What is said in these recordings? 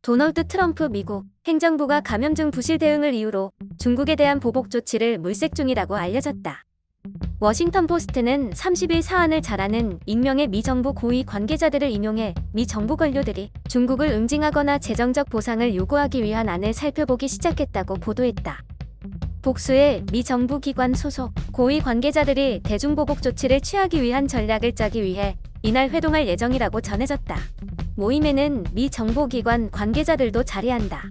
도널드 트럼프 미국 행정부가 감염증 부실 대응을 이유로 중국에 대한 보복 조치를 물색 중이라고 알려졌다. 워싱턴 포스트는 30일 사안을 잘 아는 익명의 미 정부 고위 관계자들을 인용해 미 정부 관료들이 중국을 응징하거나 재정적 보상을 요구하기 위한 안을 살펴보기 시작했다고 보도했다. 복수의 미 정부 기관 소속 고위 관계자들이 대중보복 조치를 취하기 위한 전략을 짜기 위해 이날 회동할 예정이라고 전해졌다. 모임에는 미 정보기관 관계자들도 자리한다.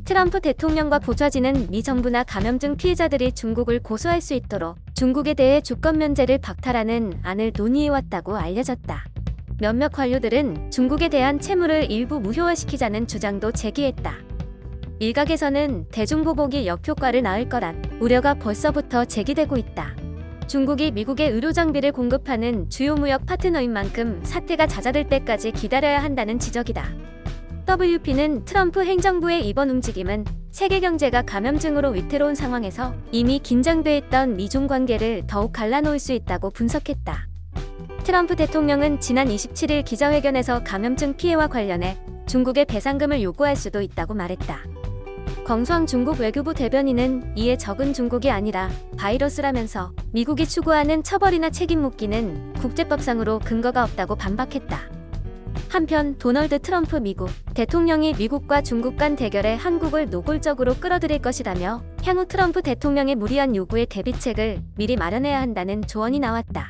트럼프 대통령과 보좌진은 미 정부나 감염증 피해자들이 중국을 고소할 수 있도록 중국에 대해 주권 면제를 박탈하는 안을 논의해왔다고 알려졌다. 몇몇 관료들은 중국에 대한 채무를 일부 무효화시키자는 주장도 제기했다. 일각에서는 대중보복이 역효과를 낳을 거란 우려가 벌써부터 제기되고 있다. 중국이 미국에 의료 장비를 공급하는 주요 무역 파트너인 만큼 사태가 잦아들 때까지 기다려야 한다는 지적이다. WP는 트럼프 행정부의 이번 움직임은 세계 경제가 감염증으로 위태로운 상황에서 이미 긴장돼 있던 미중 관계를 더욱 갈라놓을 수 있다고 분석했다. 트럼프 대통령은 지난 27일 기자회견에서 감염증 피해와 관련해 중국에 배상금을 요구할 수도 있다고 말했다. 광수왕 중국 외교부 대변인은 이에 적은 중국이 아니라 바이러스라면서 미국이 추구하는 처벌이나 책임 묻기는 국제법상으로 근거가 없다고 반박했다. 한편 도널드 트럼프 미국 대통령이 미국과 중국 간 대결에 한국을 노골적으로 끌어들일 것이라며 향후 트럼프 대통령의 무리한 요구에 대비책을 미리 마련해야 한다는 조언이 나왔다.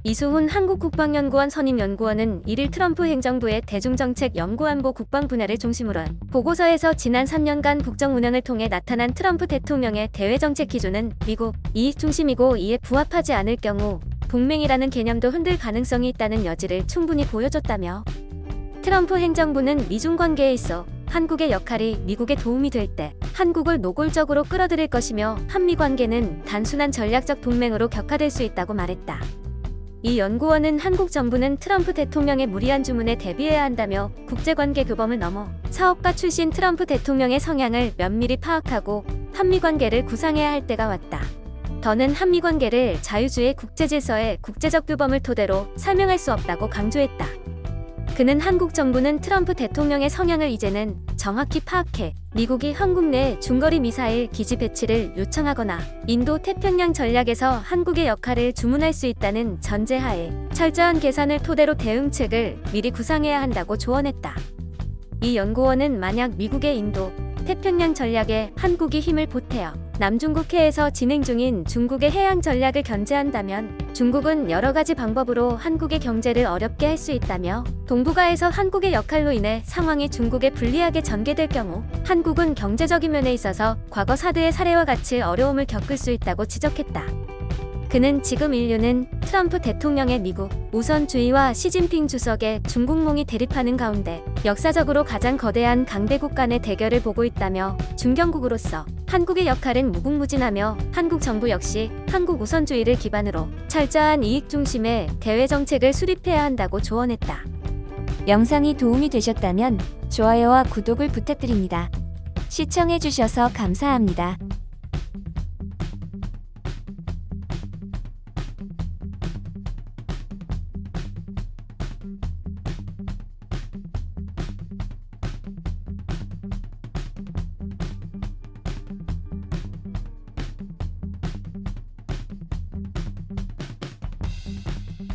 이수훈 한국국방연구원 선임연구원은 1일 트럼프 행정부의 대중정책 연구안보 국방 분야를 중심으로 한 보고서에서 지난 3년간 국정 운영을 통해 나타난 트럼프 대통령의 대외정책 기조는 미국 이익 중심이고 이에 부합하지 않을 경우 동맹이라는 개념도 흔들 가능성이 있다는 여지를 충분히 보여줬다며 트럼프 행정부는 미중 관계에 있어 한국의 역할이 미국에 도움이 될 때 한국을 노골적으로 끌어들일 것이며 한미 관계는 단순한 전략적 동맹으로 격화될 수 있다고 말했다. 이 연구원은 한국 정부는 트럼프 대통령의 무리한 주문에 대비해야 한다며 국제관계 규범을 넘어 사업가 출신 트럼프 대통령의 성향을 면밀히 파악하고 한미관계를 구상해야 할 때가 왔다. 더는 한미관계를 자유주의 국제질서의 국제적 규범을 토대로 설명할 수 없다고 강조했다. 그는 한국 정부는 트럼프 대통령의 성향을 이제는 정확히 파악해 미국이 한국 내 중거리 미사일 기지 배치를 요청하거나 인도 태평양 전략에서 한국의 역할을 주문할 수 있다는 전제하에 철저한 계산을 토대로 대응책을 미리 구상해야 한다고 조언했다. 이 연구원은 만약 미국의 인도 태평양 전략에 한국이 힘을 보태어 남중국해에서 진행 중인 중국의 해양 전략을 견제한다면 중국은 여러 가지 방법으로 한국의 경제를 어렵게 할 수 있다며 동북아에서 한국의 역할로 인해 상황이 중국에 불리하게 전개될 경우 한국은 경제적인 면에 있어서 과거 사드의 사례와 같이 어려움을 겪을 수 있다고 지적했다. 그는 지금 인류는 트럼프 대통령의 미국 우선주의와 시진핑 주석의 중국몽이 대립하는 가운데 역사적으로 가장 거대한 강대국 간의 대결을 보고 있다며 중견국으로서 한국의 역할은 무궁무진하며 한국 정부 역시 한국 우선주의를 기반으로 철저한 이익 중심의 대외 정책을 수립해야 한다고 조언했다. 영상이 도움이 되셨다면 좋아요와 구독을 부탁드립니다. 시청해주셔서 감사합니다.